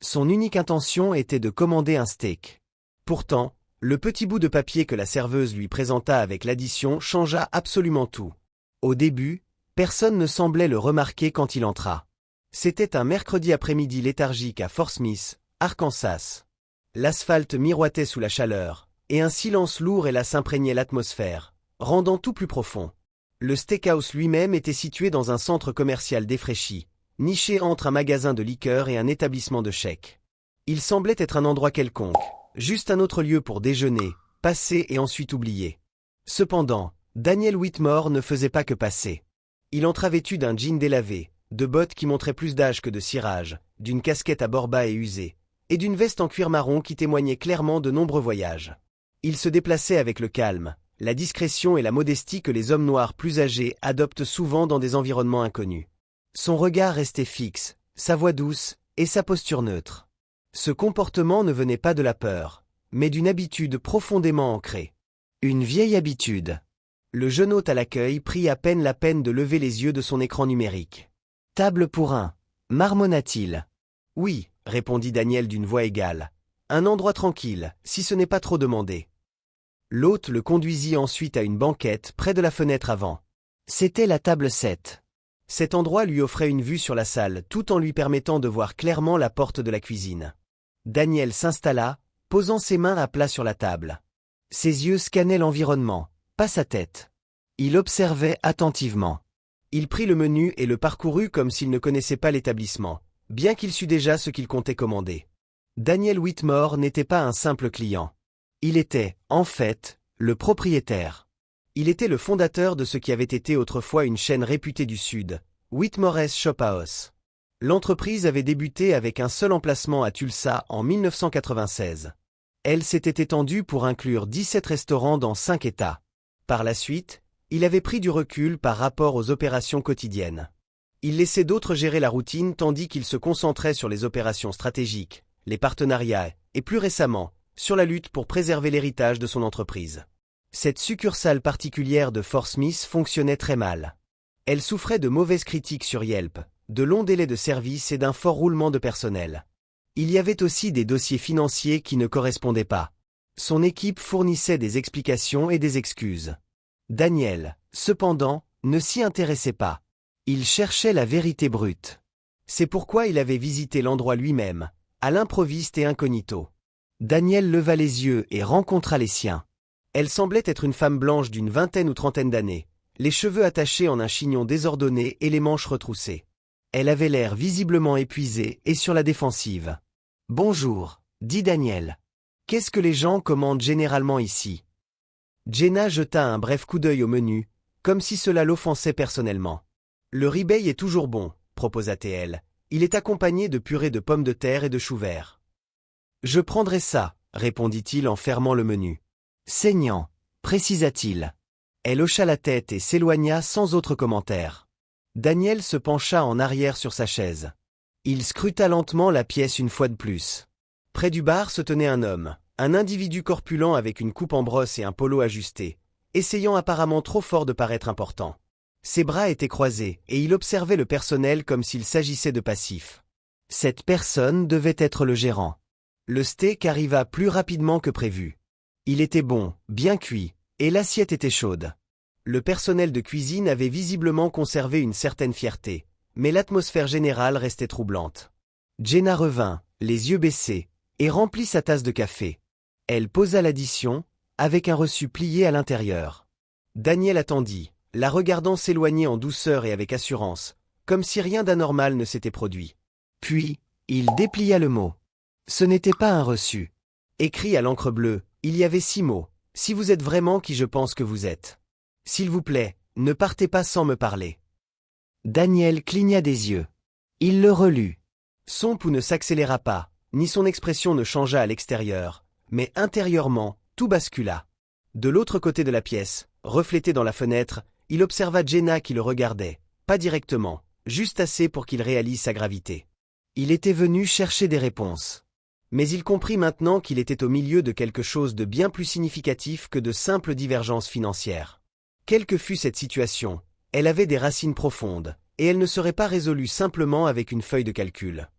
Son unique intention était de commander un steak. Pourtant, le petit bout de papier que la serveuse lui présenta avec l'addition changea absolument tout. Au début, personne ne semblait le remarquer quand il entra. C'était un mercredi après-midi léthargique à Fort Smith, Arkansas. L'asphalte miroitait sous la chaleur, et un silence lourd et las imprégnait l'atmosphère, rendant tout plus profond. Le steakhouse lui-même était situé dans un centre commercial défraîchi, niché entre un magasin de liqueurs et un établissement de chèques. Il semblait être un endroit quelconque, juste un autre lieu pour déjeuner, passer et ensuite oublier. Cependant, Daniel Whitmore ne faisait pas que passer. Il entra vêtu d'un jean délavé, de bottes qui montraient plus d'âge que de cirage, d'une casquette à bords bas et usée, et d'une veste en cuir marron qui témoignait clairement de nombreux voyages. Il se déplaçait avec le calme, la discrétion et la modestie que les hommes noirs plus âgés adoptent souvent dans des environnements inconnus. Son regard restait fixe, sa voix douce et sa posture neutre. Ce comportement ne venait pas de la peur, mais d'une habitude profondément ancrée. Une vieille habitude. Le jeune hôte à l'accueil prit à peine la peine de lever les yeux de son écran numérique. « Table pour un » marmonna-t-il. « Oui », répondit Daniel d'une voix égale. « Un endroit tranquille, si ce n'est pas trop demandé. » L'hôte le conduisit ensuite à une banquette près de la fenêtre avant. C'était la table 7. Cet endroit lui offrait une vue sur la salle tout en lui permettant de voir clairement la porte de la cuisine. Daniel s'installa, posant ses mains à plat sur la table. Ses yeux scannaient l'environnement, pas sa tête. Il observait attentivement. Il prit le menu et le parcourut comme s'il ne connaissait pas l'établissement, bien qu'il sût déjà ce qu'il comptait commander. Daniel Whitmore n'était pas un simple client. Il était, en fait, le propriétaire. Il était le fondateur de ce qui avait été autrefois une chaîne réputée du Sud, Whitmore's Shop House. L'entreprise avait débuté avec un seul emplacement à Tulsa en 1996. Elle s'était étendue pour inclure 17 restaurants dans 5 États. Par la suite, il avait pris du recul par rapport aux opérations quotidiennes. Il laissait d'autres gérer la routine tandis qu'il se concentrait sur les opérations stratégiques, les partenariats et, plus récemment, sur la lutte pour préserver l'héritage de son entreprise. Cette succursale particulière de Fort Smith fonctionnait très mal. Elle souffrait de mauvaises critiques sur Yelp, de longs délais de service et d'un fort roulement de personnel. Il y avait aussi des dossiers financiers qui ne correspondaient pas. Son équipe fournissait des explications et des excuses. Daniel, cependant, ne s'y intéressait pas. Il cherchait la vérité brute. C'est pourquoi il avait visité l'endroit lui-même, à l'improviste et incognito. Daniel leva les yeux et rencontra les siens. Elle semblait être une femme blanche d'une vingtaine ou trentaine d'années, les cheveux attachés en un chignon désordonné et les manches retroussées. Elle avait l'air visiblement épuisée et sur la défensive. « Bonjour », dit Daniel. « Qu'est-ce que les gens commandent généralement ici ?» Jenna jeta un bref coup d'œil au menu, comme si cela l'offensait personnellement. « Le ribeye est toujours bon », proposa-t-elle. « Il est accompagné de purée de pommes de terre et de choux verts. »« Je prendrai ça », répondit-il en fermant le menu. « Saignant », précisa-t-il. Elle hocha la tête et s'éloigna sans autre commentaire. Daniel se pencha en arrière sur sa chaise. Il scruta lentement la pièce une fois de plus. Près du bar se tenait un homme, un individu corpulent avec une coupe en brosse et un polo ajusté, essayant apparemment trop fort de paraître important. Ses bras étaient croisés et il observait le personnel comme s'il s'agissait de passifs. Cette personne devait être le gérant. Le steak arriva plus rapidement que prévu. Il était bon, bien cuit, et l'assiette était chaude. Le personnel de cuisine avait visiblement conservé une certaine fierté, mais l'atmosphère générale restait troublante. Jenna revint, les yeux baissés, et remplit sa tasse de café. Elle posa l'addition, avec un reçu plié à l'intérieur. Daniel attendit, la regardant s'éloigner en douceur et avec assurance, comme si rien d'anormal ne s'était produit. Puis, il déplia le mot. Ce n'était pas un reçu. Écrit à l'encre bleue, il y avait 6 mots. « Si vous êtes vraiment qui je pense que vous êtes. S'il vous plaît, ne partez pas sans me parler. » Daniel cligna des yeux. Il le relut. Son pouls ne s'accéléra pas, ni son expression ne changea à l'extérieur, mais intérieurement, tout bascula. De l'autre côté de la pièce, reflété dans la fenêtre, il observa Jenna qui le regardait, pas directement, juste assez pour qu'il réalise sa gravité. Il était venu chercher des réponses. Mais il comprit maintenant qu'il était au milieu de quelque chose de bien plus significatif que de simples divergences financières. Quelle que fût cette situation, elle avait des racines profondes, et elle ne serait pas résolue simplement avec une feuille de calcul.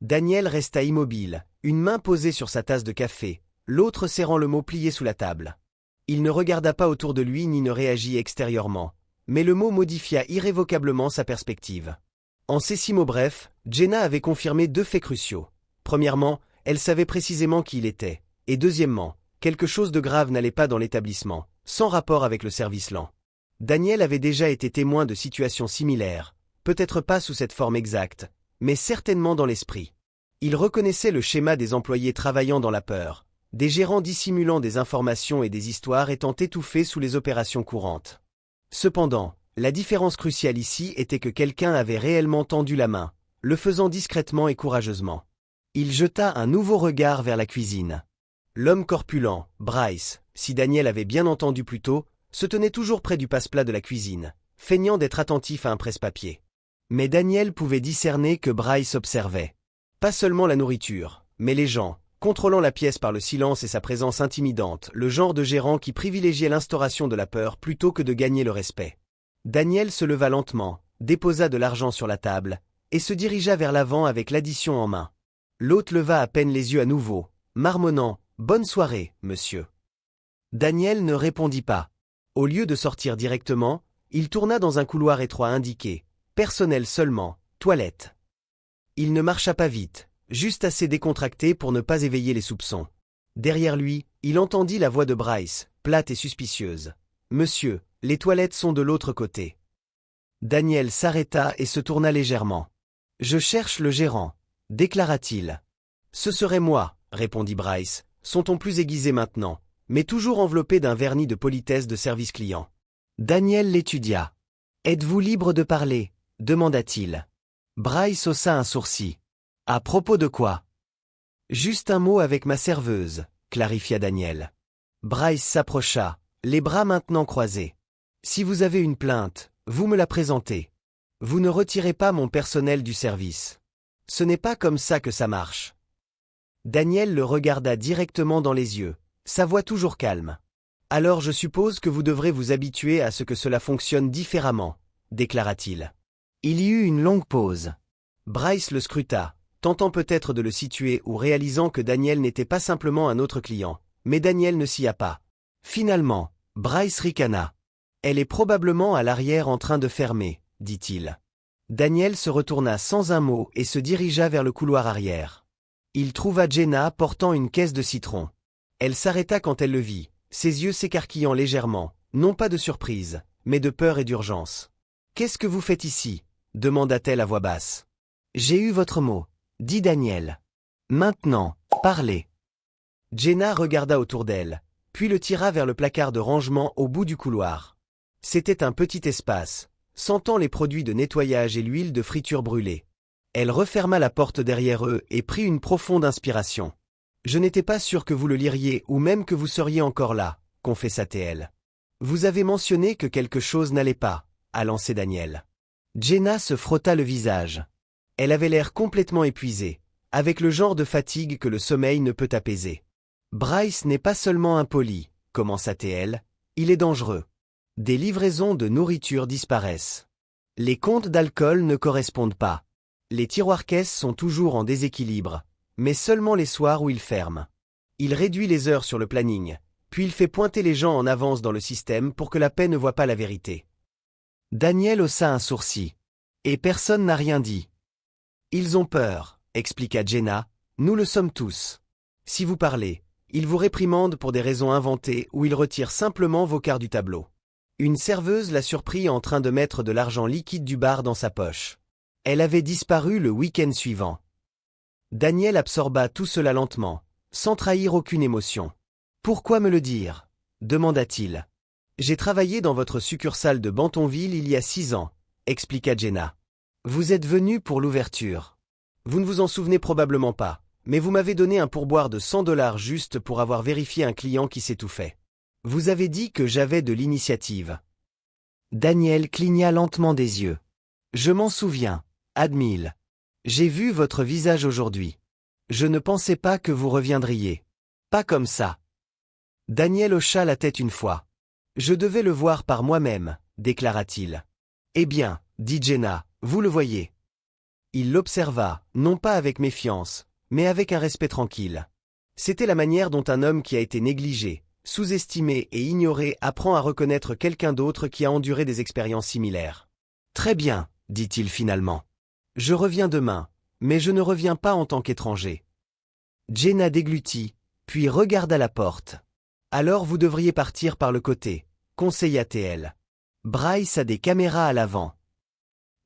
Daniel resta immobile, une main posée sur sa tasse de café, l'autre serrant le mot plié sous la table. Il ne regarda pas autour de lui ni ne réagit extérieurement, mais le mot modifia irrévocablement sa perspective. En ces 6 mots brefs, Jenna avait confirmé 2 faits cruciaux. Premièrement, elle savait précisément qui il était, et deuxièmement, quelque chose de grave n'allait pas dans l'établissement, sans rapport avec le service lent. Daniel avait déjà été témoin de situations similaires, peut-être pas sous cette forme exacte, mais certainement dans l'esprit. Il reconnaissait le schéma des employés travaillant dans la peur, des gérants dissimulant des informations et des histoires étant étouffés sous les opérations courantes. Cependant, la différence cruciale ici était que quelqu'un avait réellement tendu la main, le faisant discrètement et courageusement. Il jeta un nouveau regard vers la cuisine. L'homme corpulent, Bryce, si Daniel avait bien entendu plus tôt, se tenait toujours près du passe-plat de la cuisine, feignant d'être attentif à un presse-papier. Mais Daniel pouvait discerner que Bryce observait. Pas seulement la nourriture, mais les gens, contrôlant la pièce par le silence et sa présence intimidante, le genre de gérant qui privilégiait l'instauration de la peur plutôt que de gagner le respect. Daniel se leva lentement, déposa de l'argent sur la table, et se dirigea vers l'avant avec l'addition en main. L'hôte leva à peine les yeux à nouveau, marmonnant « Bonne soirée, monsieur ». Daniel ne répondit pas. Au lieu de sortir directement, il tourna dans un couloir étroit indiqué « Personnel seulement, toilette ». Il ne marcha pas vite, juste assez décontracté pour ne pas éveiller les soupçons. Derrière lui, il entendit la voix de Bryce, plate et suspicieuse. « Monsieur, les toilettes sont de l'autre côté. » Daniel s'arrêta et se tourna légèrement. « Je cherche le gérant, » déclara-t-il. « Ce serait moi, » répondit Bryce, son ton plus aiguisé maintenant, mais toujours enveloppé d'un vernis de politesse de service client. Daniel l'étudia. « Êtes-vous libre de parler ?» demanda-t-il. Bryce haussa un sourcil. « À propos de quoi ?»« Juste un mot avec ma serveuse, » clarifia Daniel. Bryce s'approcha, les bras maintenant croisés. « Si vous avez une plainte, vous me la présentez. Vous ne retirez pas mon personnel du service. Ce n'est pas comme ça que ça marche. » Daniel le regarda directement dans les yeux, sa voix toujours calme. « Alors je suppose que vous devrez vous habituer à ce que cela fonctionne différemment, » déclara-t-il. Il y eut une longue pause. Bryce le scruta, tentant peut-être de le situer ou réalisant que Daniel n'était pas simplement un autre client, mais Daniel ne s'y a pas. Finalement, Bryce ricana. « Elle est probablement à l'arrière en train de fermer, » dit-il. Daniel se retourna sans un mot et se dirigea vers le couloir arrière. Il trouva Jenna portant une caisse de citron. Elle s'arrêta quand elle le vit, ses yeux s'écarquillant légèrement, non pas de surprise, mais de peur et d'urgence. « Qu'est-ce que vous faites ici ?» demanda-t-elle à voix basse. « J'ai eu votre mot, » dit Daniel. « Maintenant, parlez. » Jenna regarda autour d'elle, puis le tira vers le placard de rangement au bout du couloir. C'était un petit espace, sentant les produits de nettoyage et l'huile de friture brûlée. Elle referma la porte derrière eux et prit une profonde inspiration. « Je n'étais pas sûr que vous le liriez ou même que vous seriez encore là, » confessa-t-elle. « Vous avez mentionné que quelque chose n'allait pas, » a lancé Daniel. Jenna se frotta le visage. Elle avait l'air complètement épuisée, avec le genre de fatigue que le sommeil ne peut apaiser. « Bryce n'est pas seulement impoli, » commença-t-elle, « il est dangereux. Des livraisons de nourriture disparaissent. Les comptes d'alcool ne correspondent pas. Les tiroirs-caisses sont toujours en déséquilibre, mais seulement les soirs où il ferme. Il réduit les heures sur le planning, puis il fait pointer les gens en avance dans le système pour que la paix ne voit pas la vérité. » Daniel haussa un sourcil. « Et personne n'a rien dit. »« Ils ont peur, » expliqua Jenna, « nous le sommes tous. Si vous parlez, ils vous réprimandent pour des raisons inventées ou ils retirent simplement vos cartes du tableau. » Une serveuse la surprit en train de mettre de l'argent liquide du bar dans sa poche. Elle avait disparu le week-end suivant. Daniel absorba tout cela lentement, sans trahir aucune émotion. « Pourquoi me le dire ?» demanda-t-il. « J'ai travaillé dans votre succursale de Bentonville il y a 6 ans, » expliqua Jenna. « Vous êtes venu pour l'ouverture. Vous ne vous en souvenez probablement pas, mais vous m'avez donné un pourboire de $100 juste pour avoir vérifié un client qui s'étouffait. Vous avez dit que j'avais de l'initiative. » Daniel cligna lentement des yeux. « Je m'en souviens, admit-il. J'ai vu votre visage aujourd'hui. Je ne pensais pas que vous reviendriez. Pas comme ça. » Daniel hocha la tête une fois. « Je devais le voir par moi-même, » déclara-t-il. « Eh bien, dit Jenna, vous le voyez. » Il l'observa, non pas avec méfiance, mais avec un respect tranquille. C'était la manière dont un homme qui a été négligé, sous-estimé et ignoré apprend à reconnaître quelqu'un d'autre qui a enduré des expériences similaires. « Très bien, dit-il finalement. Je reviens demain, mais je ne reviens pas en tant qu'étranger. » Jenna déglutit, puis regarda la porte. « Alors vous devriez partir par le côté, conseilla-t-elle. Bryce a des caméras à l'avant. »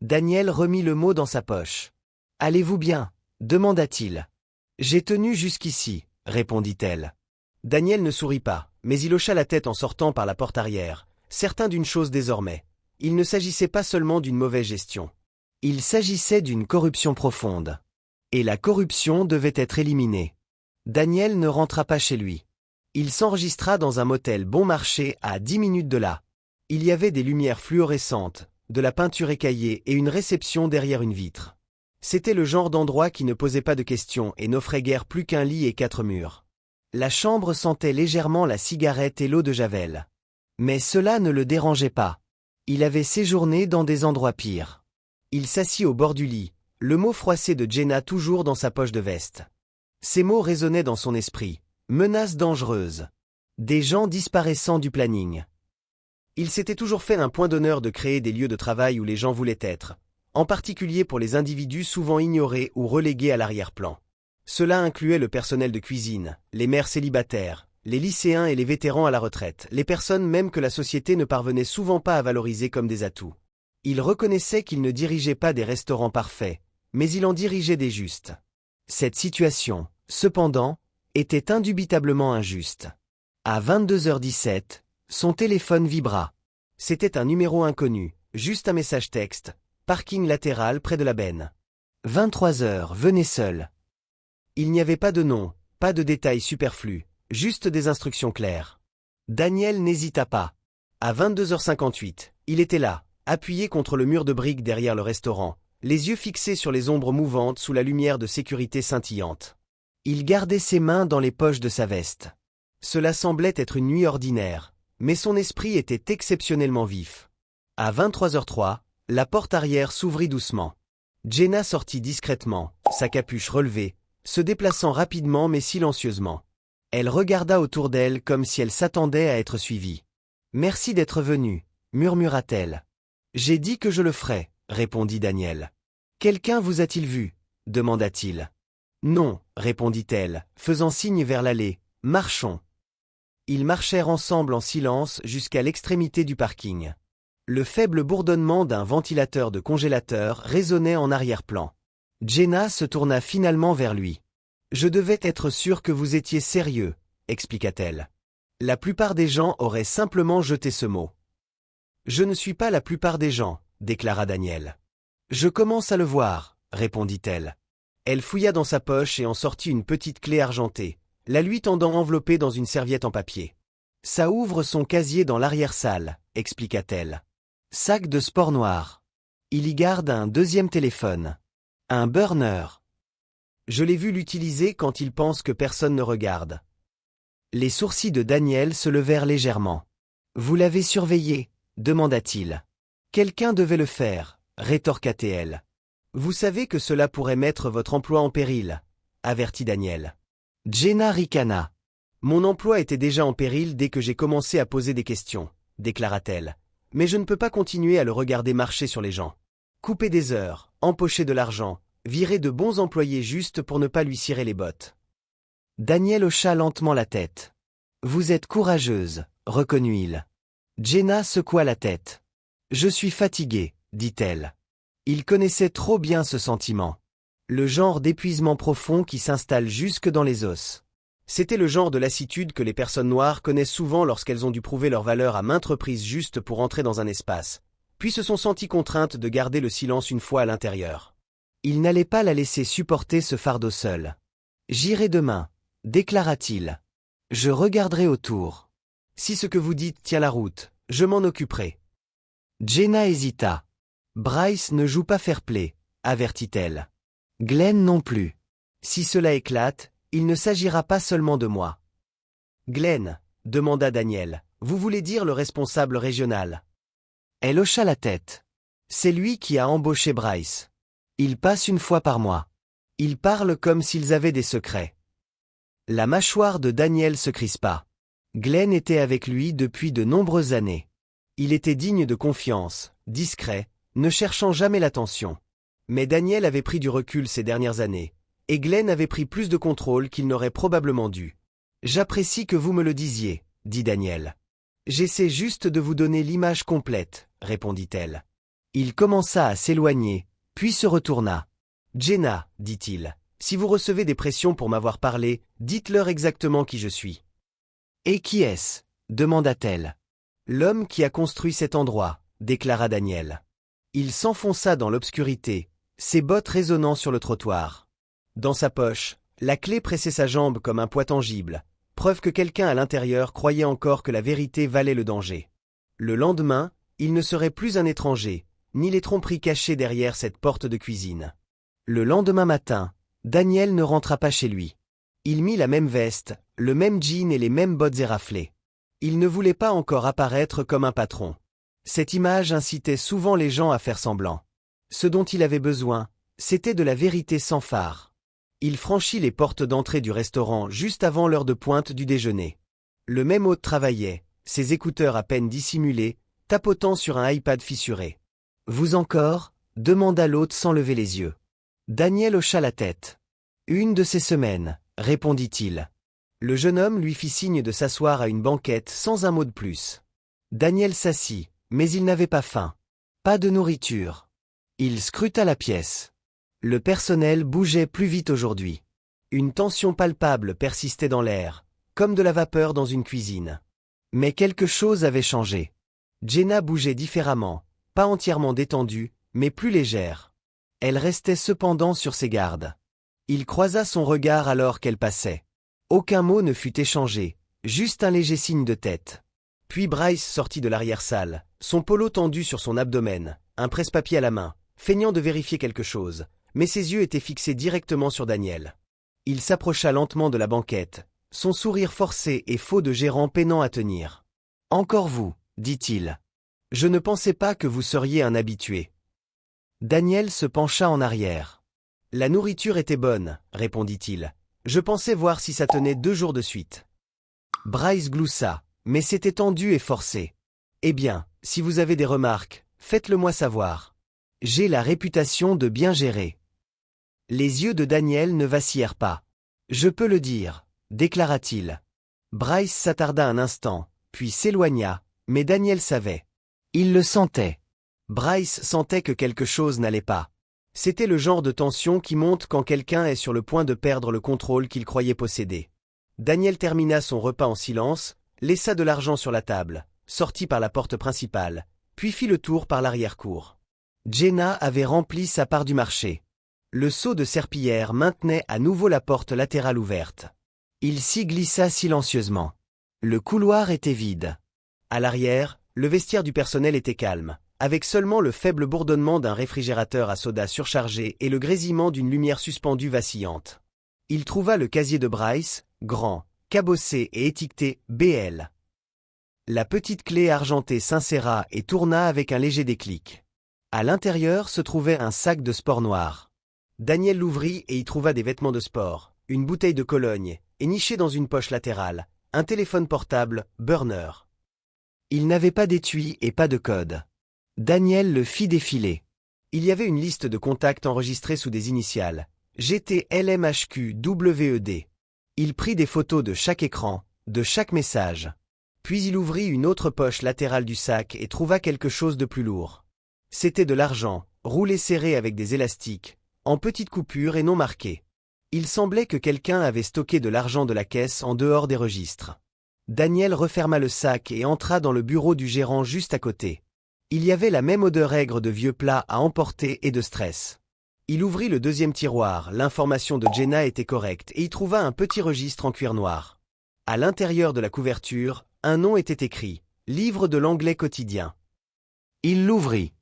Daniel remit le mot dans sa poche. « Allez-vous bien ?» demanda-t-il. « J'ai tenu jusqu'ici, » répondit-elle. Daniel ne sourit pas, mais il hocha la tête en sortant par la porte arrière, certain d'une chose désormais. Il ne s'agissait pas seulement d'une mauvaise gestion. Il s'agissait d'une corruption profonde. Et la corruption devait être éliminée. Daniel ne rentra pas chez lui. Il s'enregistra dans un motel bon marché à 10 minutes de là. Il y avait des lumières fluorescentes, de la peinture écaillée et une réception derrière une vitre. C'était le genre d'endroit qui ne posait pas de questions et n'offrait guère plus qu'un lit et 4 murs. La chambre sentait légèrement la cigarette et l'eau de javel. Mais cela ne le dérangeait pas. Il avait séjourné dans des endroits pires. Il s'assit au bord du lit, le mot froissé de Jenna toujours dans sa poche de veste. Ces mots résonnaient dans son esprit. Menaces dangereuses. Des gens disparaissant du planning. Il s'était toujours fait un point d'honneur de créer des lieux de travail où les gens voulaient être, en particulier pour les individus souvent ignorés ou relégués à l'arrière-plan. Cela incluait le personnel de cuisine, les mères célibataires, les lycéens et les vétérans à la retraite, les personnes même que la société ne parvenait souvent pas à valoriser comme des atouts. Il reconnaissait qu'il ne dirigeait pas des restaurants parfaits, mais il en dirigeait des justes. Cette situation, cependant, était indubitablement injuste. À 22h17, son téléphone vibra. C'était un numéro inconnu, juste un message texte, parking latéral près de la benne. 23h, venez seul. Il n'y avait pas de nom, pas de détails superflus, juste des instructions claires. Daniel n'hésita pas. À 22h58, il était là, appuyé contre le mur de briques derrière le restaurant, les yeux fixés sur les ombres mouvantes sous la lumière de sécurité scintillante. Il gardait ses mains dans les poches de sa veste. Cela semblait être une nuit ordinaire, mais son esprit était exceptionnellement vif. À 23h03, la porte arrière s'ouvrit doucement. Jenna sortit discrètement, sa capuche relevée, se déplaçant rapidement mais silencieusement. Elle regarda autour d'elle comme si elle s'attendait à être suivie. « Merci d'être venu, murmura-t-elle. « J'ai dit que je le ferais, répondit Daniel. « Quelqu'un vous a-t-il vu ? Demanda-t-il. « Non, répondit-elle, faisant signe vers l'allée. « Marchons. » Ils marchèrent ensemble en silence jusqu'à l'extrémité du parking. Le faible bourdonnement d'un ventilateur de congélateur résonnait en arrière-plan. Jenna se tourna finalement vers lui. « Je devais être sûre que vous étiez sérieux, » expliqua-t-elle. La plupart des gens auraient simplement jeté ce mot. « Je ne suis pas la plupart des gens, » déclara Daniel. « Je commence à le voir, » répondit-elle. Elle fouilla dans sa poche et en sortit une petite clé argentée, la lui tendant enveloppée dans une serviette en papier. « Ça ouvre son casier dans l'arrière-salle, » expliqua-t-elle. « Sac de sport noir. Il y garde un deuxième téléphone. Un burner. Je l'ai vu l'utiliser quand il pense que personne ne regarde. » Les sourcils de Daniel se levèrent légèrement. « Vous l'avez surveillé ?» demanda-t-il. « Quelqu'un devait le faire, » rétorqua-t-elle. « Vous savez que cela pourrait mettre votre emploi en péril, » avertit Daniel. Jenna ricana. « Mon emploi était déjà en péril dès que j'ai commencé à poser des questions, » déclara-t-elle. « Mais je ne peux pas continuer à le regarder marcher sur les gens. Couper des heures, empocher de l'argent, virer de bons employés juste pour ne pas lui cirer les bottes. » Daniel hocha lentement la tête. « Vous êtes courageuse, » reconnut-il. Jenna secoua la tête. « Je suis fatiguée, » dit-elle. Il connaissait trop bien ce sentiment. Le genre d'épuisement profond qui s'installe jusque dans les os. C'était le genre de lassitude que les personnes noires connaissent souvent lorsqu'elles ont dû prouver leur valeur à maintes reprises juste pour entrer dans un espace, puis se sont senties contraintes de garder le silence une fois à l'intérieur. Il n'allait pas la laisser supporter ce fardeau seul. « J'irai demain, » déclara-t-il. « Je regarderai autour. Si ce que vous dites tient la route, je m'en occuperai. » Jenna hésita. « Bryce ne joue pas fair-play, » avertit-elle. « Glenn non plus. Si cela éclate, il ne s'agira pas seulement de moi. »« Glenn, » demanda Daniel, « vous voulez dire le responsable régional ?» Elle hocha la tête. « C'est lui qui a embauché Bryce. » Ils passent une fois par mois. Ils parlent comme s'ils avaient des secrets. La mâchoire de Daniel se crispa. Glenn était avec lui depuis de nombreuses années. Il était digne de confiance, discret, ne cherchant jamais l'attention. Mais Daniel avait pris du recul ces dernières années, et Glenn avait pris plus de contrôle qu'il n'aurait probablement dû. « J'apprécie que vous me le disiez, » dit Daniel. « J'essaie juste de vous donner l'image complète, » répondit-elle. Il commença à s'éloigner, puis se retourna. « Jenna, dit-il, si vous recevez des pressions pour m'avoir parlé, dites-leur exactement qui je suis. »« Et qui est-ce » demanda-t-elle. « L'homme qui a construit cet endroit, » déclara Daniel. Il s'enfonça dans l'obscurité, ses bottes résonnant sur le trottoir. Dans sa poche, la clé pressait sa jambe comme un poids tangible, preuve que quelqu'un à l'intérieur croyait encore que la vérité valait le danger. Le lendemain, il ne serait plus un étranger, ni les tromperies cachées derrière cette porte de cuisine. Le lendemain matin, Daniel ne rentra pas chez lui. Il mit la même veste, le même jean et les mêmes bottes éraflées. Il ne voulait pas encore apparaître comme un patron. Cette image incitait souvent les gens à faire semblant. Ce dont il avait besoin, c'était de la vérité sans phare. Il franchit les portes d'entrée du restaurant juste avant l'heure de pointe du déjeuner. Le même hôte travaillait, ses écouteurs à peine dissimulés, tapotant sur un iPad fissuré. « Vous encore » demanda l'hôte sans lever les yeux. Daniel hocha la tête. « Une de ces semaines » répondit-il. Le jeune homme lui fit signe de s'asseoir à une banquette sans un mot de plus. Daniel s'assit, mais il n'avait pas faim. Pas de nourriture. Il scruta la pièce. Le personnel bougeait plus vite aujourd'hui. Une tension palpable persistait dans l'air, comme de la vapeur dans une cuisine. Mais quelque chose avait changé. Jenna bougeait différemment, pas entièrement détendue, mais plus légère. Elle restait cependant sur ses gardes. Il croisa son regard alors qu'elle passait. Aucun mot ne fut échangé, juste un léger signe de tête. Puis Bryce sortit de l'arrière-salle, son polo tendu sur son abdomen, un presse-papier à la main, feignant de vérifier quelque chose, mais ses yeux étaient fixés directement sur Daniel. Il s'approcha lentement de la banquette, son sourire forcé et faux de gérant peinant à tenir. « Encore vous, » dit-il. « Je ne pensais pas que vous seriez un habitué. » Daniel se pencha en arrière. « La nourriture était bonne, » répondit-il. « Je pensais voir si ça tenait 2 jours de suite. » Bryce gloussa, mais c'était tendu et forcé. « Eh bien, si vous avez des remarques, faites-le-moi savoir. J'ai la réputation de bien gérer. » Les yeux de Daniel ne vacillèrent pas. « Je peux le dire, » déclara-t-il. Bryce s'attarda un instant, puis s'éloigna, mais Daniel savait. Il le sentait. Bryce sentait que quelque chose n'allait pas. C'était le genre de tension qui monte quand quelqu'un est sur le point de perdre le contrôle qu'il croyait posséder. Daniel termina son repas en silence, laissa de l'argent sur la table, sortit par la porte principale, puis fit le tour par l'arrière-cour. Jenna avait rempli sa part du marché. Le seau de serpillière maintenait à nouveau la porte latérale ouverte. Il s'y glissa silencieusement. Le couloir était vide. À l'arrière, le vestiaire du personnel était calme, avec seulement le faible bourdonnement d'un réfrigérateur à soda surchargé et le grésillement d'une lumière suspendue vacillante. Il trouva le casier de Bryce, grand, cabossé et étiqueté « BL ». La petite clé argentée s'inséra et tourna avec un léger déclic. À l'intérieur se trouvait un sac de sport noir. Daniel l'ouvrit et y trouva des vêtements de sport, une bouteille de Cologne, et niché dans une poche latérale, un téléphone portable, burner. Il n'avait pas d'étui et pas de code. Daniel le fit défiler. Il y avait une liste de contacts enregistrés sous des initiales, GTLMHQWED. Il prit des photos de chaque écran, de chaque message. Puis il ouvrit une autre poche latérale du sac et trouva quelque chose de plus lourd. C'était de l'argent, roulé serré avec des élastiques, en petites coupures et non marquées. Il semblait que quelqu'un avait stocké de l'argent de la caisse en dehors des registres. Daniel referma le sac et entra dans le bureau du gérant juste à côté. Il y avait la même odeur aigre de vieux plats à emporter et de stress. Il ouvrit le deuxième tiroir, l'information de Jenna était correcte et y trouva un petit registre en cuir noir. À l'intérieur de la couverture, un nom était écrit, livre de l'anglais quotidien. Il l'ouvrit.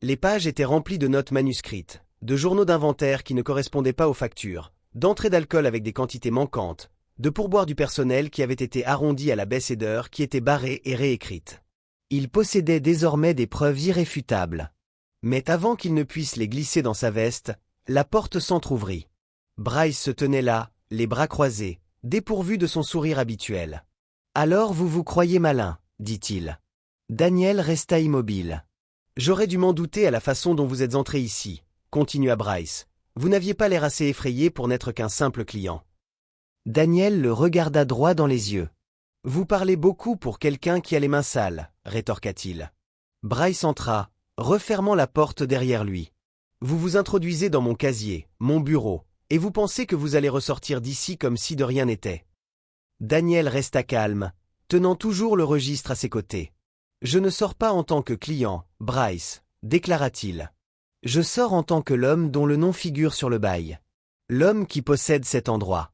Les pages étaient remplies de notes manuscrites, de journaux d'inventaire qui ne correspondaient pas aux factures, d'entrées d'alcool avec des quantités manquantes, de pourboires du personnel qui avaient été arrondis à la baisse et d'heures qui étaient barrées et réécrites. Il possédait désormais des preuves irréfutables. Mais avant qu'il ne puisse les glisser dans sa veste, La porte s'entr'ouvrit. Bryce se tenait là, les bras croisés, dépourvu de son sourire habituel. « Alors vous vous croyez malin, dit-il. » Daniel resta immobile. « J'aurais dû m'en douter à la façon dont vous êtes entré ici, » continua Bryce. « Vous n'aviez pas l'air assez effrayé pour n'être qu'un simple client. » Daniel le regarda droit dans les yeux. « Vous parlez beaucoup pour quelqu'un qui a les mains sales, » rétorqua-t-il. Bryce entra, refermant la porte derrière lui. « Vous vous introduisez dans mon casier, mon bureau, et vous pensez que vous allez ressortir d'ici comme si de rien n'était. » Daniel resta calme, tenant toujours le registre à ses côtés. « Je ne sors pas en tant que client, Bryce, » déclara-t-il. « Je sors en tant que l'homme dont le nom figure sur le bail. L'homme qui possède cet endroit. »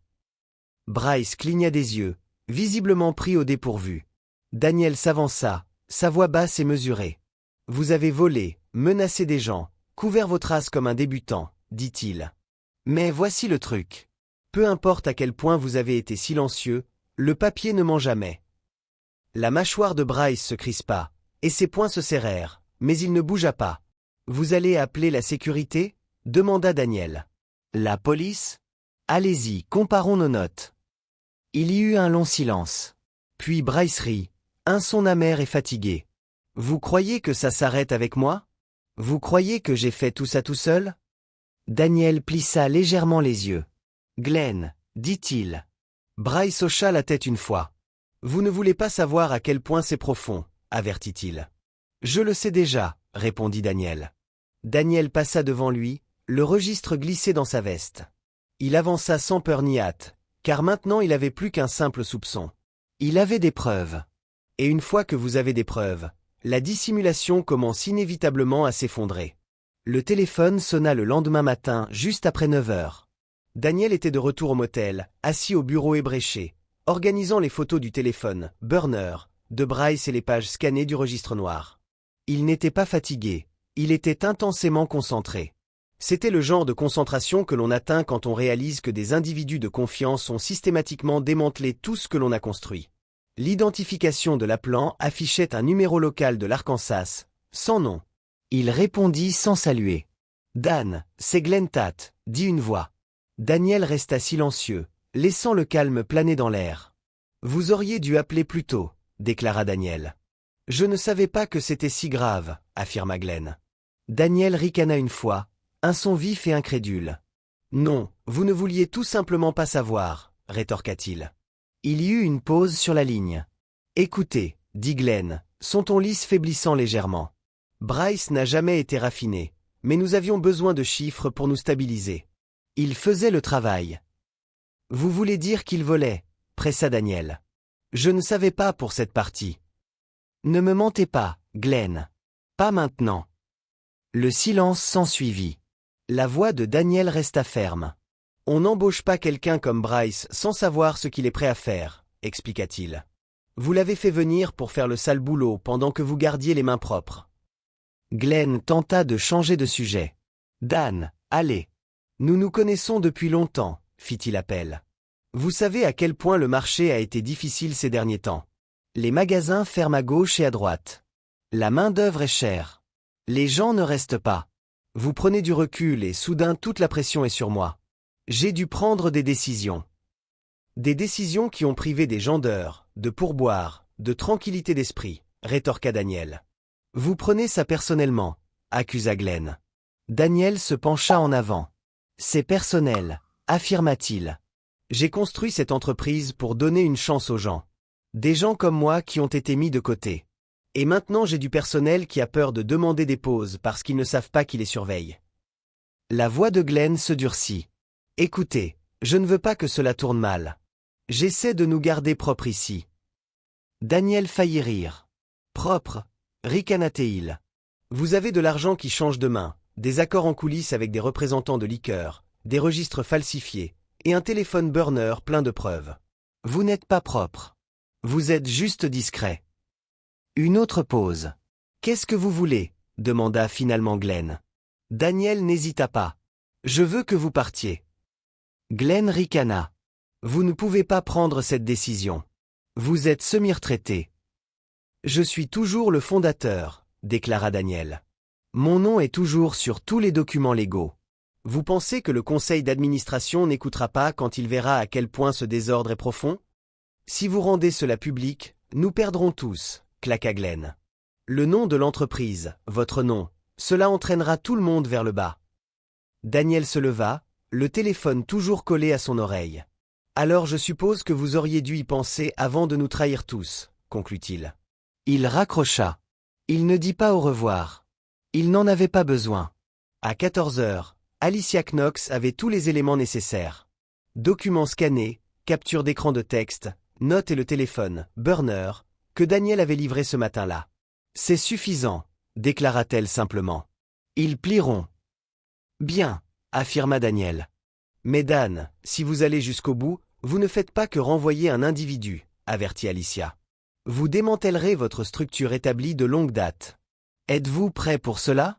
Bryce cligna des yeux, visiblement pris au dépourvu. Daniel s'avança, sa voix basse et mesurée. « Vous avez volé, menacé des gens, couvert vos traces comme un débutant, » dit-il. « Mais voici le truc. Peu importe à quel point vous avez été silencieux, le papier ne ment jamais. » La mâchoire de Bryce se crispa, et ses poings se serrèrent, mais il ne bougea pas. « Vous allez appeler la sécurité » demanda Daniel. « La police ? Allez-y, comparons nos notes. » Il y eut un long silence. Puis Bryce rit, un son amer et fatigué. « Vous croyez que ça s'arrête avec moi ? Vous croyez que j'ai fait tout ça tout seul ?» Daniel plissa légèrement les yeux. « Glenn, » dit-il. Bryce hocha la tête une fois. « Vous ne voulez pas savoir à quel point c'est profond, » avertit-il. « Je le sais déjà, » répondit Daniel. Daniel passa devant lui, le registre glissé dans sa veste. Il avança sans peur ni hâte, car maintenant il avait plus qu'un simple soupçon. Il avait des preuves. Et une fois que vous avez des preuves, la dissimulation commence inévitablement à s'effondrer. Le téléphone sonna le lendemain matin, juste après 9 heures. Daniel était de retour au motel, assis au bureau ébréché, organisant les photos du téléphone, burner, de Bryce et les pages scannées du registre noir. Il n'était pas fatigué, il était intensément concentré. C'était le genre de concentration que l'on atteint quand on réalise que des individus de confiance ont systématiquement démantelé tout ce que l'on a construit. L'identification de l'appelant affichait un numéro local de l'Arkansas, sans nom. Il répondit sans saluer. « Dan, c'est Glenn Tate », dit une voix. Daniel resta silencieux, laissant le calme planer dans l'air. « Vous auriez dû appeler plus tôt », déclara Daniel. « Je ne savais pas que c'était si grave », affirma Glenn. Daniel ricana une fois, un son vif et incrédule. « Non, vous ne vouliez tout simplement pas savoir », rétorqua-t-il. Il y eut une pause sur la ligne. « Écoutez, » dit Glenn, son ton lisse faiblissant légèrement. « Bryce n'a jamais été raffiné, mais nous avions besoin de chiffres pour nous stabiliser. Il faisait le travail. »« Vous voulez dire qu'il volait ?» pressa Daniel. « Je ne savais pas pour cette partie. »« Ne me mentez pas, Glenn. Pas maintenant. » Le silence s'ensuivit. La voix de Daniel resta ferme. « On n'embauche pas quelqu'un comme Bryce sans savoir ce qu'il est prêt à faire, » expliqua-t-il. « Vous l'avez fait venir pour faire le sale boulot pendant que vous gardiez les mains propres. » Glenn tenta de changer de sujet. « Dan, allez. Nous nous connaissons depuis longtemps, » fit-il appel. « Vous savez à quel point le marché a été difficile ces derniers temps. Les magasins ferment à gauche et à droite. La main-d'œuvre est chère. Les gens ne restent pas. Vous prenez du recul et soudain toute la pression est sur moi. J'ai dû prendre des décisions. Des décisions qui ont privé des gens d'heures, de pourboire, de tranquillité d'esprit, » rétorqua Daniel. « Vous prenez ça personnellement, » accusa Glenn. Daniel se pencha en avant. « C'est personnel, » affirma-t-il. « J'ai construit cette entreprise pour donner une chance aux gens. Des gens comme moi qui ont été mis de côté. Et maintenant j'ai du personnel qui a peur de demander des pauses parce qu'ils ne savent pas qui les surveille. » La voix de Glenn se durcit. « Écoutez, je ne veux pas que cela tourne mal. J'essaie de nous garder propres ici. » Daniel faillit rire. « Propre » ricana-t-il. « Vous avez de l'argent qui change de main, des accords en coulisses avec des représentants de liqueurs, des registres falsifiés, et un téléphone burner plein de preuves. Vous n'êtes pas propre. Vous êtes juste discret. » Une autre pause. « Qu'est-ce que vous voulez ?» demanda finalement Glenn. Daniel n'hésita pas. « Je veux que vous partiez. » Glenn ricana. « Vous ne pouvez pas prendre cette décision. Vous êtes semi-retraité. »« Je suis toujours le fondateur, » déclara Daniel. « Mon nom est toujours sur tous les documents légaux. Vous pensez que le conseil d'administration n'écoutera pas quand il verra à quel point ce désordre est profond? Si vous rendez cela public, nous perdrons tous, claqua Glenn. Le nom de l'entreprise, votre nom, cela entraînera tout le monde vers le bas. Daniel se leva, le téléphone toujours collé à son oreille. Alors je suppose que vous auriez dû y penser avant de nous trahir tous, conclut-il. Il raccrocha. Il ne dit pas au revoir. Il n'en avait pas besoin. À 14 heures, Alicia Knox avait tous les éléments nécessaires. Documents scannés, capture d'écran de texte, notes et le téléphone, burner, que Daniel avait livré ce matin-là. C'est suffisant, déclara-t-elle simplement. Ils plieront. Bien, affirma Daniel. Mais Dan, si vous allez jusqu'au bout, vous ne faites pas que renvoyer un individu, avertit Alicia. Vous démantèlerez votre structure établie de longue date. Êtes-vous prêt pour cela?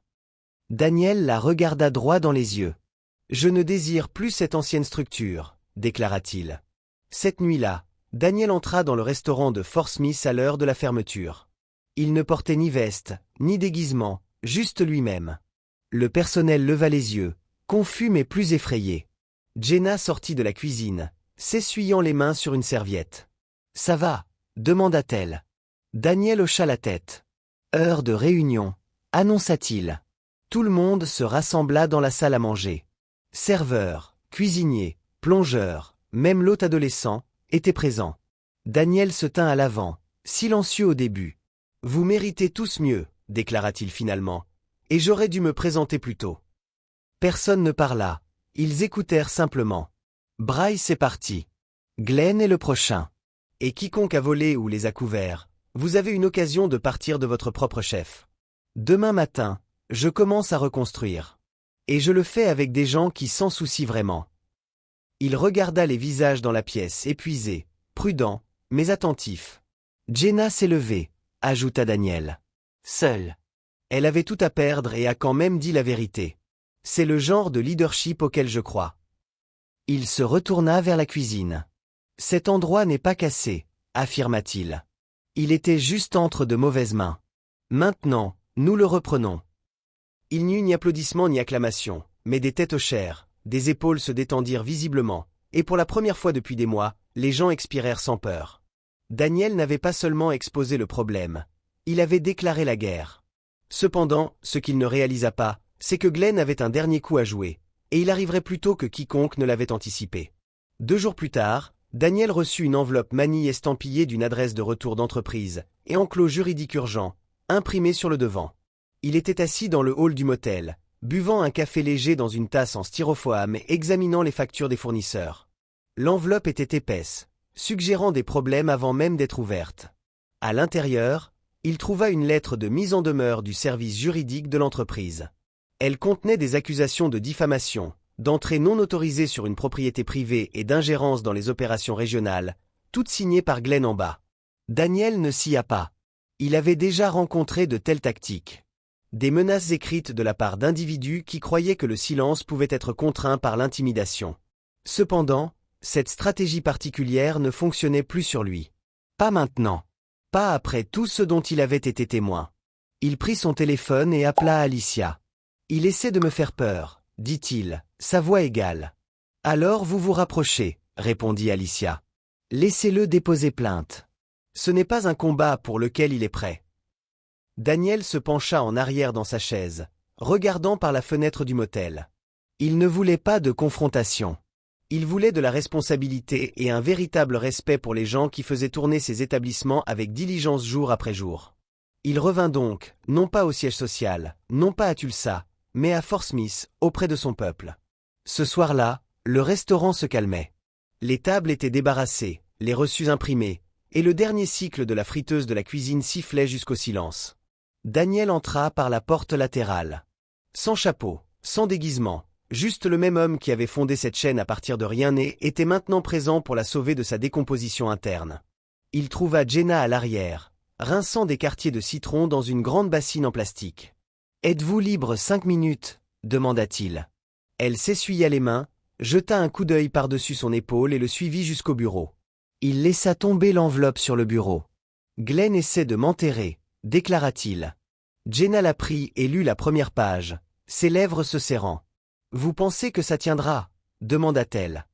Daniel la regarda droit dans les yeux. Je ne désire plus cette ancienne structure, déclara-t-il. Cette nuit-là, Daniel entra dans le restaurant de Fort Smith à l'heure de la fermeture. Il ne portait ni veste, ni déguisement, juste lui-même. Le personnel leva les yeux, confus mais plus effrayé. Jenna sortit de la cuisine, s'essuyant les mains sur une serviette. « Ça va ?» demanda-t-elle. Daniel hocha la tête. « Heure de réunion », annonça-t-il. Tout le monde se rassembla dans la salle à manger. Serveurs, cuisiniers, plongeurs, même l'hôte adolescent, étaient présents. Daniel se tint à l'avant, silencieux au début. « Vous méritez tous mieux », déclara-t-il finalement, « et j'aurais dû me présenter plus tôt. » Personne ne parla, ils écoutèrent simplement. Bryce est parti. Glenn est le prochain. Et quiconque a volé ou les a couverts, vous avez une occasion de partir de votre propre chef. Demain matin, je commence à reconstruire. Et je le fais avec des gens qui s'en soucient vraiment. Il regarda les visages dans la pièce, épuisés, prudents, mais attentifs. Jenna s'est levée, ajouta Daniel. Seule. Elle avait tout à perdre et a quand même dit la vérité. C'est le genre de leadership auquel je crois. Il se retourna vers la cuisine. Cet endroit n'est pas cassé, affirma-t-il. Il était juste entre de mauvaises mains. Maintenant, nous le reprenons. Il n'y eut ni applaudissements ni acclamations, mais des têtes hochèrent, des épaules se détendirent visiblement, et pour la première fois depuis des mois, les gens expirèrent sans peur. Daniel n'avait pas seulement exposé le problème, il avait déclaré la guerre. Cependant, ce qu'il ne réalisa pas, c'est que Glenn avait un dernier coup à jouer, et il arriverait plus tôt que quiconque ne l'avait anticipé. 2 jours plus tard, Daniel reçut une enveloppe manille estampillée d'une adresse de retour d'entreprise, et enclos juridique urgent, imprimé sur le devant. Il était assis dans le hall du motel, buvant un café léger dans une tasse en styrofoam et examinant les factures des fournisseurs. L'enveloppe était épaisse, suggérant des problèmes avant même d'être ouverte. À l'intérieur, il trouva une lettre de mise en demeure du service juridique de l'entreprise. Elle contenait des accusations de diffamation, d'entrée non autorisée sur une propriété privée et d'ingérence dans les opérations régionales, toutes signées par Glenn en bas. Daniel ne s'y a pas. Il avait déjà rencontré de telles tactiques. Des menaces écrites de la part d'individus qui croyaient que le silence pouvait être contraint par l'intimidation. Cependant, cette stratégie particulière ne fonctionnait plus sur lui. Pas maintenant. Pas après tout ce dont il avait été témoin. Il prit son téléphone et appela Alicia. « Il essaie de me faire peur, dit-il, sa voix égale. »« Alors vous vous rapprochez, répondit Alicia. Laissez-le déposer plainte. Ce n'est pas un combat pour lequel il est prêt. » Daniel se pencha en arrière dans sa chaise, regardant par la fenêtre du motel. Il ne voulait pas de confrontation. Il voulait de la responsabilité et un véritable respect pour les gens qui faisaient tourner ces établissements avec diligence jour après jour. Il revint donc, non pas au siège social, non pas à Tulsa, mais à Fort Smith, auprès de son peuple. Ce soir-là, le restaurant se calmait. Les tables étaient débarrassées, les reçus imprimés, et le dernier cycle de la friteuse de la cuisine sifflait jusqu'au silence. Daniel entra par la porte latérale. Sans chapeau, sans déguisement, juste le même homme qui avait fondé cette chaîne à partir de rien né était maintenant présent pour la sauver de sa décomposition interne. Il trouva Jenna à l'arrière, rinçant des quartiers de citron dans une grande bassine en plastique. « Êtes-vous libre 5 minutes ?» demanda-t-il. Elle s'essuya les mains, jeta un coup d'œil par-dessus son épaule et le suivit jusqu'au bureau. Il laissa tomber l'enveloppe sur le bureau. « Glenn essaie de m'enterrer », déclara-t-il. Jenna la prit et lut la première page, ses lèvres se serrant. « Vous pensez que ça tiendra? Demanda-t-elle.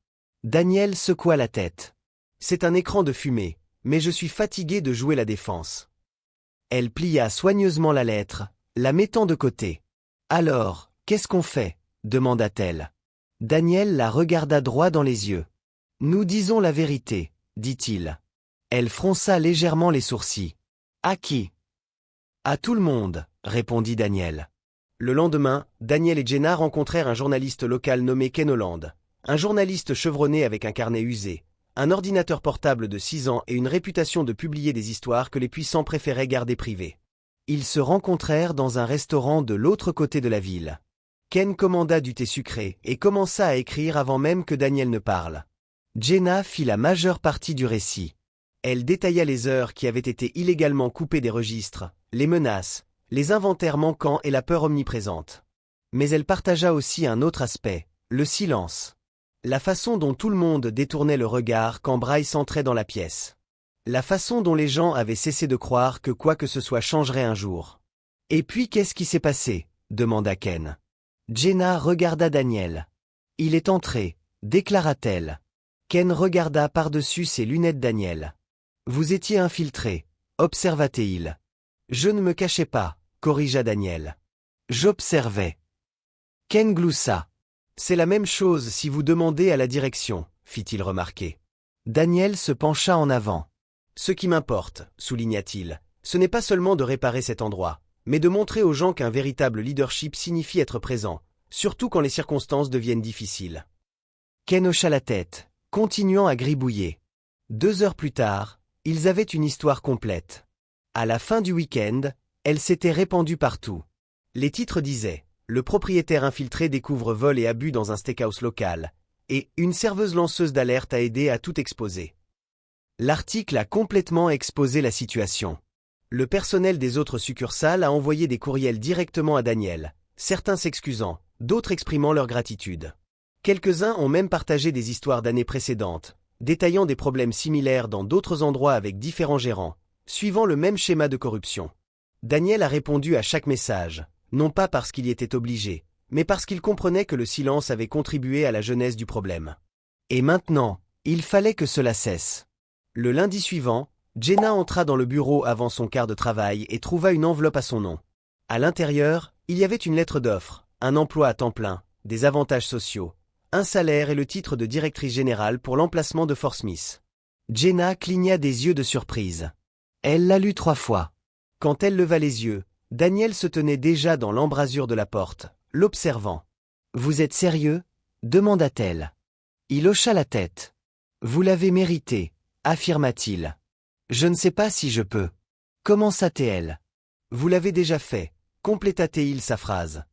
Daniel secoua la tête. C'est un écran de fumée, mais je suis fatigué de jouer la défense. Elle plia soigneusement la lettre, la mettant de côté. Alors, qu'est-ce qu'on fait? Demanda-t-elle. Daniel la regarda droit dans les yeux. Nous disons la vérité, dit-il. Elle fronça légèrement les sourcils. À qui? À tout le monde, répondit Daniel. Le lendemain, Daniel et Jenna rencontrèrent un journaliste local nommé Ken Holland. Un journaliste chevronné avec un carnet usé, un ordinateur portable de 6 ans et une réputation de publier des histoires que les puissants préféraient garder privées. Ils se rencontrèrent dans un restaurant de l'autre côté de la ville. Ken commanda du thé sucré et commença à écrire avant même que Daniel ne parle. Jenna fit la majeure partie du récit. Elle détailla les heures qui avaient été illégalement coupées des registres, les menaces, les inventaires manquants et la peur omniprésente. Mais elle partagea aussi un autre aspect, le silence. La façon dont tout le monde détournait le regard quand Bryce entrait dans la pièce. La façon dont les gens avaient cessé de croire que quoi que ce soit changerait un jour. Et puis qu'est-ce qui s'est passé? Demanda Ken. Jenna regarda Daniel. Il est entré, déclara-t-elle. Ken regarda par-dessus ses lunettes Daniel. Vous étiez infiltré, observa-t-il. Je ne me cachais pas, corrigea Daniel. J'observais. Ken gloussa. C'est la même chose si vous demandez à la direction, fit-il remarquer. Daniel se pencha en avant. Ce qui m'importe, souligna-t-il, ce n'est pas seulement de réparer cet endroit, mais de montrer aux gens qu'un véritable leadership signifie être présent, surtout quand les circonstances deviennent difficiles. Ken hocha la tête, continuant à gribouiller. 2 heures plus tard, ils avaient une histoire complète. À la fin du week-end, elle s'était répandue partout. Les titres disaient « Le propriétaire infiltré découvre vol et abus dans un steakhouse local » et « Une serveuse lanceuse d'alerte a aidé à tout exposer ». L'article a complètement exposé la situation. Le personnel des autres succursales a envoyé des courriels directement à Daniel, certains s'excusant, d'autres exprimant leur gratitude. Quelques-uns ont même partagé des histoires d'années précédentes, détaillant des problèmes similaires dans d'autres endroits avec différents gérants, suivant le même schéma de corruption. Daniel a répondu à chaque message, non pas parce qu'il y était obligé, mais parce qu'il comprenait que le silence avait contribué à la genèse du problème. Et maintenant, il fallait que cela cesse. Le lundi suivant, Jenna entra dans le bureau avant son quart de travail et trouva une enveloppe à son nom. À l'intérieur, il y avait une lettre d'offre, un emploi à temps plein, des avantages sociaux, un salaire et le titre de directrice générale pour l'emplacement de Fort Smith. Jenna cligna des yeux de surprise. Elle l'a lu 3 fois. Quand elle leva les yeux, Daniel se tenait déjà dans l'embrasure de la porte, l'observant. « Vous êtes sérieux ?» demanda-t-elle. Il hocha la tête. « Vous l'avez mérité », affirma-t-il. « Je ne sais pas si je peux. » Commença-t-elle. « Vous l'avez déjà fait », compléta-t-il sa phrase.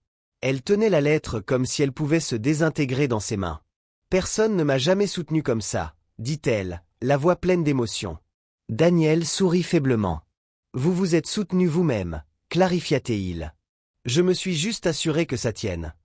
Elle tenait la lettre comme si elle pouvait se désintégrer dans ses mains. « Personne ne m'a jamais soutenu comme ça, » dit-elle, la voix pleine d'émotion. Daniel sourit faiblement. « Vous vous êtes soutenu vous-même, » clarifia-t-il. « Je me suis juste assuré que ça tienne. »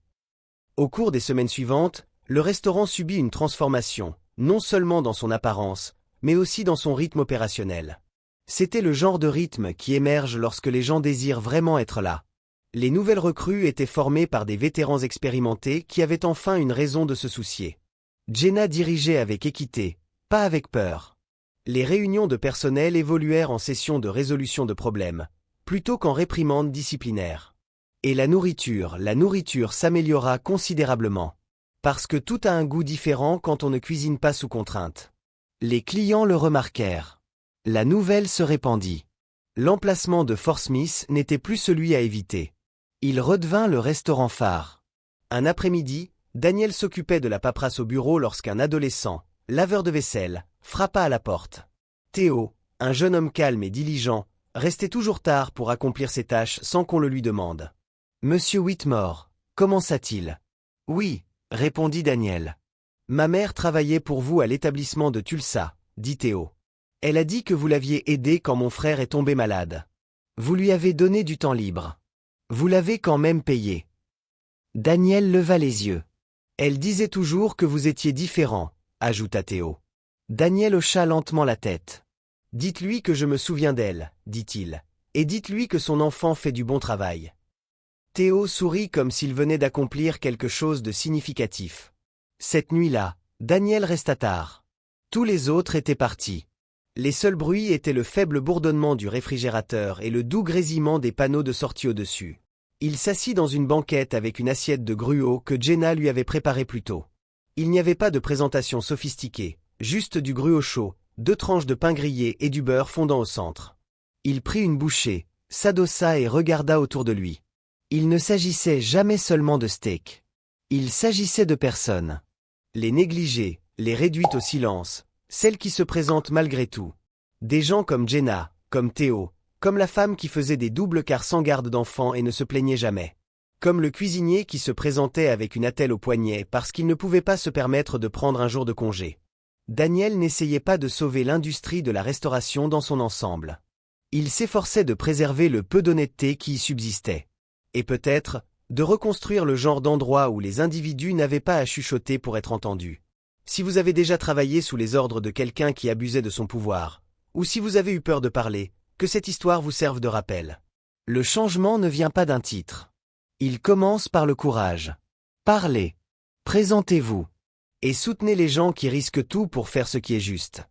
Au cours des semaines suivantes, le restaurant subit une transformation, non seulement dans son apparence, mais aussi dans son rythme opérationnel. C'était le genre de rythme qui émerge lorsque les gens désirent vraiment être là. Les nouvelles recrues étaient formées par des vétérans expérimentés qui avaient enfin une raison de se soucier. Jenna dirigeait avec équité, pas avec peur. Les réunions de personnel évoluèrent en sessions de résolution de problèmes, plutôt qu'en réprimandes disciplinaires. Et la nourriture s'améliora considérablement. Parce que tout a un goût différent quand on ne cuisine pas sous contrainte. Les clients le remarquèrent. La nouvelle se répandit. L'emplacement de Fort Smith n'était plus celui à éviter. Il redevint le restaurant phare. Un après-midi, Daniel s'occupait de la paperasse au bureau lorsqu'un adolescent, laveur de vaisselle, frappa à la porte. Théo, un jeune homme calme et diligent, restait toujours tard pour accomplir ses tâches sans qu'on le lui demande. « Monsieur Whitmore, commença-t-il. »« Oui, » répondit Daniel. « Ma mère travaillait pour vous à l'établissement de Tulsa, » dit Théo. « Elle a dit que vous l'aviez aidé quand mon frère est tombé malade. Vous lui avez donné du temps libre. Vous l'avez quand même payé. » Daniel leva les yeux. « Elle disait toujours que vous étiez différent, » ajouta Théo. Daniel hocha lentement la tête. « Dites-lui que je me souviens d'elle, dit-il, et dites-lui que son enfant fait du bon travail. » Théo sourit comme s'il venait d'accomplir quelque chose de significatif. Cette nuit-là, Daniel resta tard. Tous les autres étaient partis. Les seuls bruits étaient le faible bourdonnement du réfrigérateur et le doux grésillement des panneaux de sortie au-dessus. Il s'assit dans une banquette avec une assiette de gruau que Jenna lui avait préparée plus tôt. Il n'y avait pas de présentation sophistiquée, juste du gruau chaud, 2 tranches de pain grillé et du beurre fondant au centre. Il prit une bouchée, s'adossa et regarda autour de lui. Il ne s'agissait jamais seulement de steak. Il s'agissait de personnes. Les négligées, les réduites au silence, celles qui se présentent malgré tout. Des gens comme Jenna, comme Théo, comme la femme qui faisait des doubles quarts sans garde d'enfants et ne se plaignait jamais. Comme le cuisinier qui se présentait avec une attelle au poignet parce qu'il ne pouvait pas se permettre de prendre un jour de congé. Daniel n'essayait pas de sauver l'industrie de la restauration dans son ensemble. Il s'efforçait de préserver le peu d'honnêteté qui y subsistait. Et peut-être, de reconstruire le genre d'endroit où les individus n'avaient pas à chuchoter pour être entendus. Si vous avez déjà travaillé sous les ordres de quelqu'un qui abusait de son pouvoir, ou si vous avez eu peur de parler, que cette histoire vous serve de rappel. Le changement ne vient pas d'un titre. Il commence par le courage. Parlez. Présentez-vous. Et soutenez les gens qui risquent tout pour faire ce qui est juste.